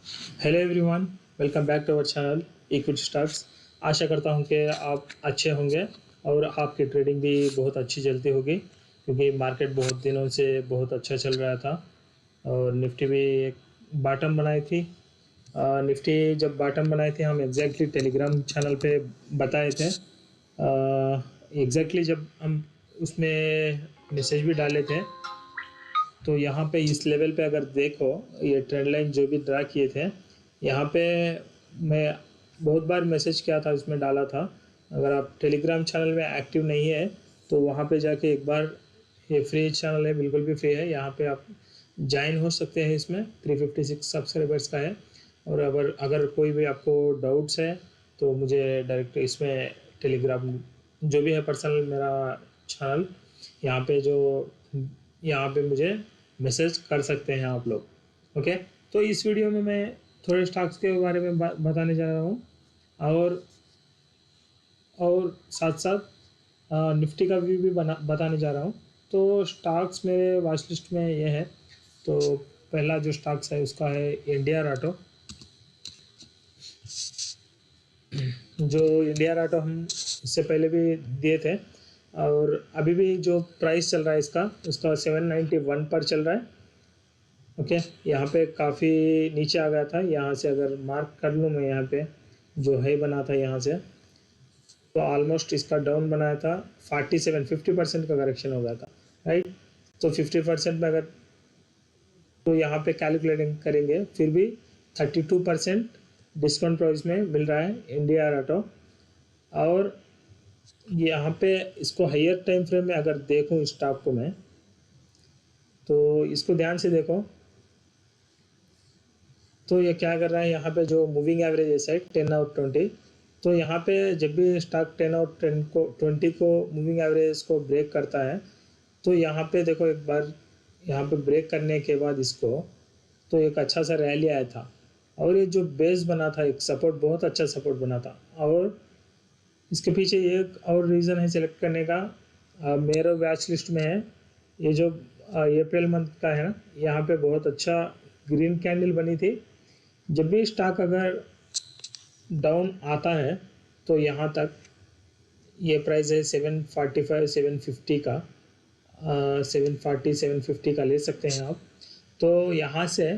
Hello everyone, welcome back to our channel equity stocks. आशा करता हूं कि आप अच्छे होंगे और आपकी ट्रेडिंग भी बहुत अच्छी चलती होगी, क्योंकि मार्केट बहुत दिनों से बहुत अच्छा चल रहा था और निफ्टी भी एक बॉटम बनाई थी। निफ्टी जब बॉटम बनाई थी हम एग्जैक्टली टेलीग्राम चैनल पे बताए थे। एग्जैक्टली जब हम उसमें मैसेज भी डाले थे, तो यहाँ पे इस लेवल पे अगर देखो, ये ट्रेंड लाइन जो भी ड्रा किए थे, यहाँ पे मैं बहुत बार मैसेज किया था, इसमें डाला था। अगर आप टेलीग्राम चैनल में एक्टिव नहीं है तो वहाँ पे जाके एक बार, ये फ्री चैनल है, बिल्कुल भी फ्री है, यहाँ पे आप ज्वाइन हो सकते हैं। इसमें 356 सब्सक्राइबर्स का है। और अगर अगर कोई भी आपको डाउट्स है तो मुझे डायरेक्ट इसमें टेलीग्राम जो भी है पर्सनल मेरा चैनल, यहाँ पे जो यहाँ पे मुझे मैसेज कर सकते हैं आप लोग। ओके, तो इस वीडियो में मैं थोड़े स्टॉक्स के बारे में बताने जा रहा हूँ और साथ साथ निफ्टी का व्यू भी बताने जा रहा हूँ। तो स्टॉक्स मेरे वॉच लिस्ट में ये है। तो पहला जो स्टॉक्स है उसका है इंडिया ऑटो। जो इंडिया ऑटो हम इससे पहले भी दिए थे, और अभी भी जो प्राइस चल रहा है इसका, उसका 791 पर चल रहा है। ओके, यहाँ पे काफ़ी नीचे आ गया था। यहाँ से अगर मार्क कर लूँ मैं, यहाँ पे जो है बना था यहाँ से, तो ऑलमोस्ट इसका डाउन बनाया था 50% का करेक्शन हो गया था, राइट। तो 50% में अगर, तो यहाँ पे कैलकुलेटिंग करेंगे फिर भी 32% डिस्काउंट प्राइस में मिल रहा है इंडिया ऑटो। और यहाँ पे इसको हायर टाइम फ्रेम में अगर देखूँ स्टॉक को मैं, तो इसको ध्यान से देखो। तो ये क्या कर रहा है, यहाँ पे जो मूविंग एवरेज है 10 और 20, तो यहाँ पे जब भी स्टॉक 10 और 20 को मूविंग एवरेज को ब्रेक करता है, तो यहाँ पे देखो एक बार, यहाँ पे ब्रेक करने के बाद इसको, तो एक अच्छा सा रैली आया था। और ये जो बेस बना था, एक सपोर्ट, बहुत अच्छा सपोर्ट बना था। और इसके पीछे एक और रीज़न है सिलेक्ट करने का, मेरे वॉच लिस्ट में है ये जो अप्रैल मंथ का है ना, यहाँ पे बहुत अच्छा ग्रीन कैंडल बनी थी। जब भी स्टॉक अगर डाउन आता है तो यहाँ तक ये प्राइस है 745 750 का, 740 750 का ले सकते हैं आप। तो यहाँ से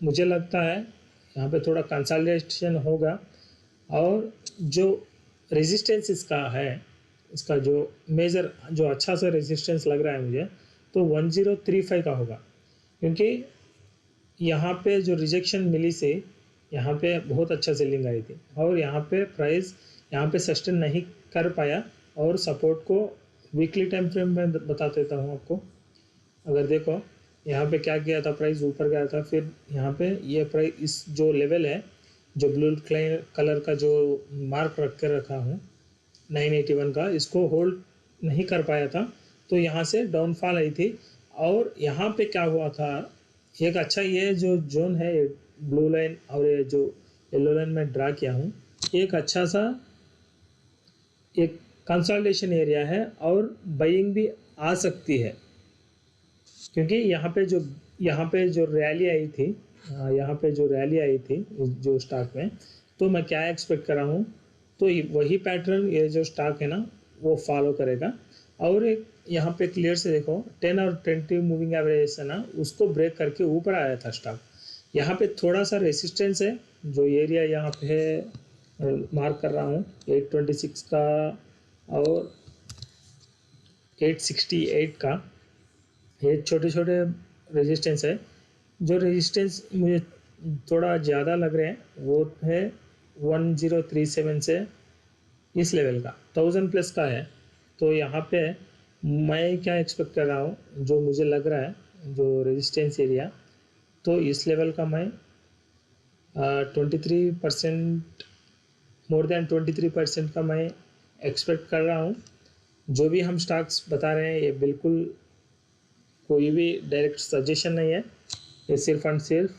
मुझे लगता है यहाँ पे थोड़ा कंसोलिडेशन होगा। और जो रेजिस्टेंस इसका है, इसका जो मेजर, जो अच्छा सा रेजिस्टेंस लग रहा है मुझे, तो 1035 का होगा। क्योंकि यहाँ पे जो रिजेक्शन मिली से यहाँ पे बहुत अच्छा सेलिंग आई थी, और यहाँ पे प्राइस यहाँ पे सस्टेन नहीं कर पाया। और सपोर्ट को वीकली टाइम फ्रेम में बता देता हूँ आपको। अगर देखो यहाँ पे क्या किया था, प्राइस ऊपर गया था, फिर यहाँ पे ये प्राइस, इस जो लेवल है, जो ब्लू कलर का जो मार्क रख कर रखा हूँ 981 का, इसको होल्ड नहीं कर पाया था, तो यहाँ से डाउनफॉल आई थी। और यहाँ पे क्या हुआ था, एक अच्छा, ये जो जोन है, ब्लू लाइन और ये जो येलो लाइन में ड्रा किया हूँ, एक अच्छा सा एक कंसोलिडेशन एरिया है और बाइंग भी आ सकती है। क्योंकि यहाँ पे जो रैली आई थी, यहाँ पे जो रैली आई थी जो स्टॉक में, तो मैं क्या एक्सपेक्ट कर रहा हूँ, तो वही पैटर्न ये जो स्टॉक है ना वो फॉलो करेगा। और एक यहाँ पे क्लियर से देखो, 10 और 20 मूविंग एवरेज है ना, उसको ब्रेक करके ऊपर आया था स्टॉक। यहाँ पे थोड़ा सा रेसिस्टेंस है, जो एरिया यहाँ पे है, मार्क कर रहा हूँ 826 का और 868 का। ये छोटे छोटे रेजिस्टेंस है। जो रेजिस्टेंस मुझे थोड़ा ज़्यादा लग रहे हैं वो है 1037 से इस लेवल का 1000 प्लस का है। तो यहाँ पे मैं क्या एक्सपेक्ट कर रहा हूँ, जो मुझे लग रहा है जो रेजिस्टेंस एरिया, तो इस लेवल का मैं 23%, मोर देन 23% का मैं एक्सपेक्ट कर रहा हूँ। जो भी हम स्टॉक्स बता रहे हैं ये बिल्कुल कोई भी डायरेक्ट सजेशन नहीं है, ये सिर्फ एंड सिर्फ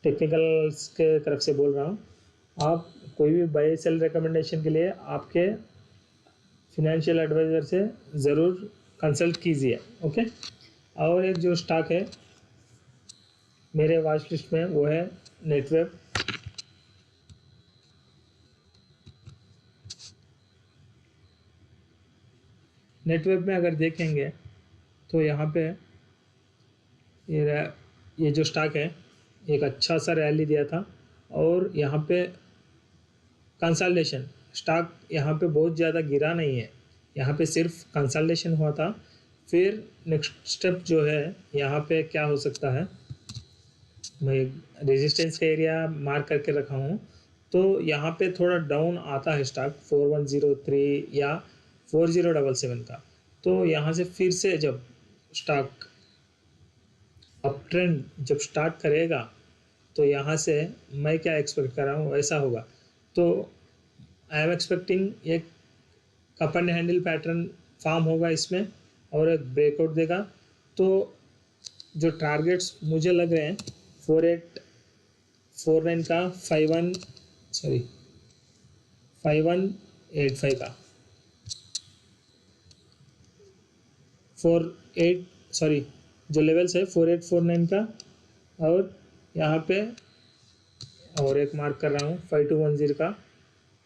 टेक्निकल्स के तरफ से बोल रहा हूँ। आप कोई भी बाय सेल रिकमेंडेशन के लिए आपके फिनेंशियल एडवाइज़र से ज़रूर कंसल्ट कीजिए। ओके, और एक जो स्टॉक है मेरे वॉच लिस्ट में वो है नेटवेब। नेटवेब में अगर देखेंगे तो यहाँ पे ये जो स्टॉक है एक अच्छा सा रैली दिया था और यहाँ पे कंसल्टेशन स्टॉक यहाँ पे बहुत ज़्यादा गिरा नहीं है, यहाँ पे सिर्फ कंसल्टेशन हुआ था। फिर नेक्स्ट स्टेप जो है यहाँ पे क्या हो सकता है, मैं रेजिस्टेंस का एरिया मार्क करके रखा हूँ। तो यहाँ पे थोड़ा डाउन आता है स्टॉक 4103 या 4077 का। तो यहाँ से फिर से जब स्टॉक अप ट्रेंड जब स्टार्ट करेगा तो यहाँ से मैं क्या एक्सपेक्ट कर रहा हूँ ऐसा होगा। तो आई एम एक्सपेक्टिंग एक cup and handle pattern form होगा इसमें और एक ब्रेकआउट देगा। तो जो टारगेट्स मुझे लग रहे हैं 4849 का 5185 का 48 सॉरी जो लेवल्स है 4849 का और यहाँ पे और एक मार्क कर रहा हूँ 5210 का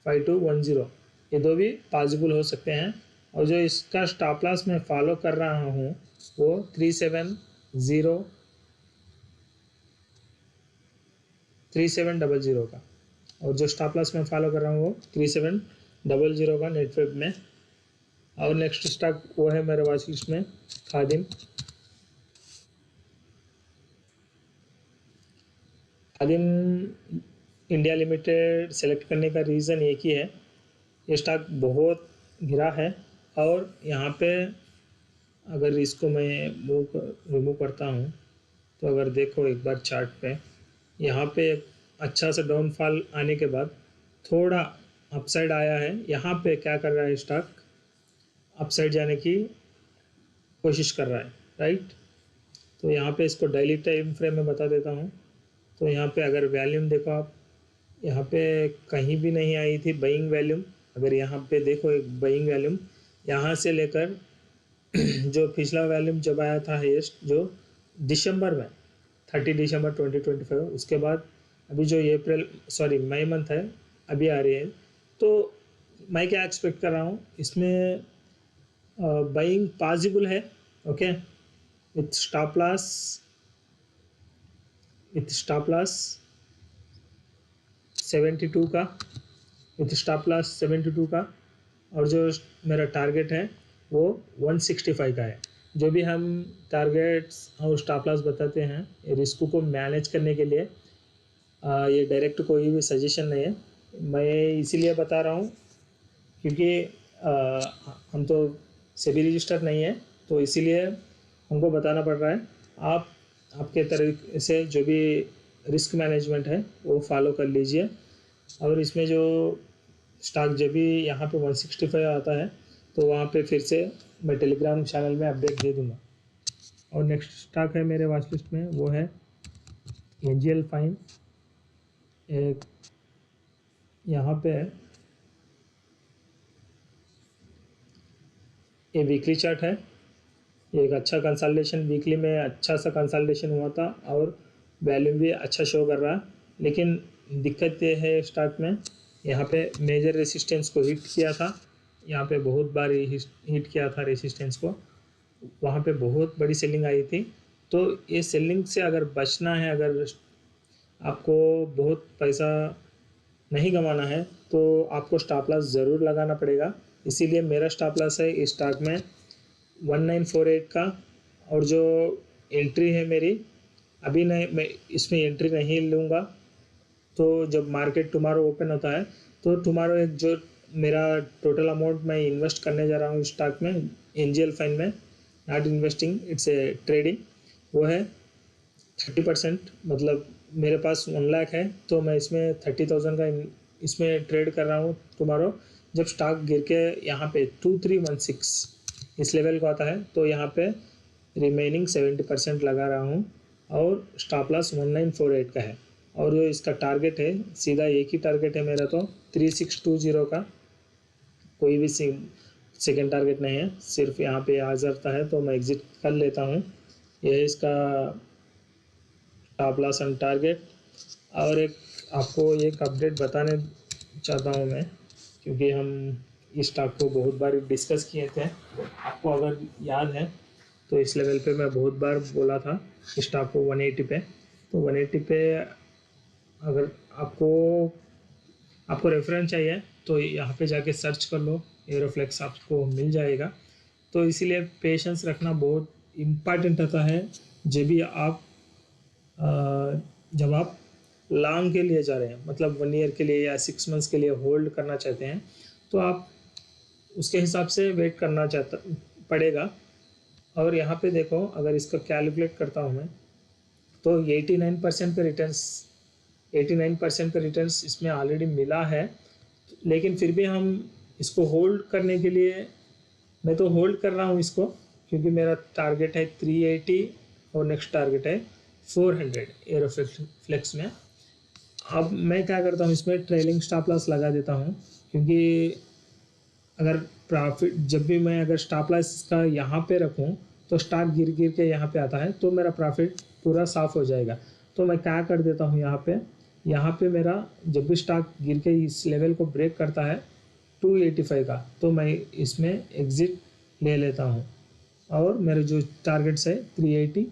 5210, ये दो भी पॉसिबल हो सकते हैं। और जो इसका स्टॉप लॉस मैं फॉलो कर रहा हूँ वो 3700 का, और जो स्टॉप लॉस मैं फॉलो कर रहा हूँ वो 3700 का नेटवेब में। और नेक्स्ट स्टॉक वो है मेरे वॉच लिस्ट में खादिम। खादिम इंडिया लिमिटेड सेलेक्ट करने का रीज़न एक ही है, ये स्टॉक बहुत गिरा है और यहाँ पे अगर इसको मैं रिमूव करता हूँ तो अगर देखो एक बार चार्ट पे यहाँ पे एक अच्छा सा डाउनफॉल आने के बाद थोड़ा अपसाइड आया है। यहाँ पे क्या कर रहा है स्टॉक, अपसाइड जाने की कोशिश कर रहा है, राइट। तो यहाँ पे इसको डेली टाइम फ्रेम में बता देता हूँ। तो यहाँ पे अगर वैल्यूम देखो आप, यहाँ पे कहीं भी नहीं आई थी बाइंग वैल्यूम। अगर यहाँ पे देखो एक बाइंग वैल्यूम यहाँ से लेकर जो पिछला वैल्यूम जब आया था हाईएस्ट जो दिसंबर में 30 दिसंबर 2025, उसके बाद अभी जो मई मंथ है अभी आ रही है। तो मैं क्या एक्सपेक्ट कर रहा हूँ इसमें बाइंग पॉसिबल है, ओके, विथ स्टॉप लॉस 72 का, विथ स्टॉप लॉस 72 का। और जो मेरा टारगेट है वो 165 का है। जो भी हम टारगेट्स और स्टॉप लॉस बताते हैं ये रिस्क को मैनेज करने के लिए, ये डायरेक्ट कोई भी सजेशन नहीं है, मैं इसीलिए बता रहा हूँ क्योंकि हम तो सेबी रजिस्टर नहीं है तो इसीलिए हमको बताना पड़ रहा है। आप आपके तरीके से जो भी रिस्क मैनेजमेंट है वो फॉलो कर लीजिए। और इसमें जो स्टॉक जब भी यहाँ पे 165 आता है तो वहाँ पे फिर से मैं टेलीग्राम चैनल में अपडेट दे दूँगा। और नेक्स्ट स्टॉक है मेरे वॉच लिस्ट में वो है एंजियल फाइन। एक यहाँ पे ये वीकली चार्ट है, एक अच्छा कंसल्टेशन वीकली में अच्छा सा कंसल्टेशन हुआ था और वैल्यूम भी अच्छा शो कर रहा है। लेकिन दिक्कत ये है स्टॉक में यहाँ पे मेजर रेसिस्टेंस को हिट किया था, यहाँ पे बहुत बार हिट किया था रेसिस्टेंस को, वहाँ पे बहुत बड़ी सेलिंग आई थी। तो ये सेलिंग से अगर बचना है, अगर आपको बहुत पैसा नहीं कमाना है तो आपको स्टॉप लॉस ज़रूर लगाना पड़ेगा। इसीलिए मेरा स्टॉप लॉस है इस स्टॉक में 1948 का। और जो एंट्री है मेरी अभी नहीं, मैं इसमें एंट्री नहीं लूँगा। तो जब मार्केट टुमारो ओपन होता है तो टुमारो एक जो मेरा टोटल अमाउंट मैं इन्वेस्ट करने जा रहा हूँ स्टॉक में एंजियल फाइन में, not investing it's a trading, वो है 30%। मतलब मेरे पास 1 लाख है तो मैं इसमें 30,000 का इसमें ट्रेड कर रहा हूँ टुमारो। जब स्टॉक गिर के यहाँ पे 2316 इस लेवल को आता है तो यहाँ पे रिमेनिंग 70% लगा रहा हूँ और स्टॉप लॉस 1948 का है। और जो इसका टारगेट है सीधा एक ही टारगेट है मेरा, तो 3620 का, कोई भी सेकेंड टारगेट नहीं है, सिर्फ यहाँ पे आ जाता है तो मैं एग्जिट कर लेता हूँ। यह इसका स्टॉप लॉस एंड टारगेट। और एक आपको एक अपडेट बताने चाहता हूँ मैं, क्योंकि हम इस स्टॉक को बहुत बार डिस्कस किए थे, आपको अगर याद है तो इस लेवल पे मैं बहुत बार बोला था इस स्टॉक को 180 पे। तो 180 पे अगर आपको आपको रेफरेंस चाहिए तो यहाँ पे जाके सर्च कर लो, एरोफ्लेक्स आपको मिल जाएगा। तो इसीलिए पेशेंस रखना बहुत इम्पॉर्टेंट रहता है जब भी आप जब आप लॉन्ग के लिए जा रहे हैं, मतलब 1 ईयर के लिए या 6 मंथ्स के लिए होल्ड करना चाहते हैं, तो आप उसके हिसाब से वेट करना चाहता पड़ेगा। और यहाँ पे देखो, अगर इसका कैलकुलेट करता हूँ मैं तो 89% पे रिटर्न्स 89% का रिटर्न्स इसमें ऑलरेडी मिला है। लेकिन फिर भी हम इसको होल्ड करने के लिए, मैं तो होल्ड कर रहा हूँ इसको, क्योंकि मेरा टारगेट है 380 और नेक्स्ट टारगेट है 400 एरोफ्लेक्स में। अब मैं क्या करता हूँ, इसमें ट्रेलिंग स्टॉप लॉस लगा देता हूँ, क्योंकि अगर प्रॉफिट जब भी मैं अगर स्टॉप लॉस का यहाँ पे रखूँ तो स्टॉक गिर गिर के यहाँ पे आता है, तो मेरा प्रॉफिट पूरा साफ हो जाएगा। तो मैं क्या कर देता हूँ, यहाँ पे मेरा जब भी स्टॉक गिर के इस लेवल को ब्रेक करता है 285 का, तो मैं इसमें एग्ज़िट ले लेता हूँ और मेरे जो टारगेट्स है 380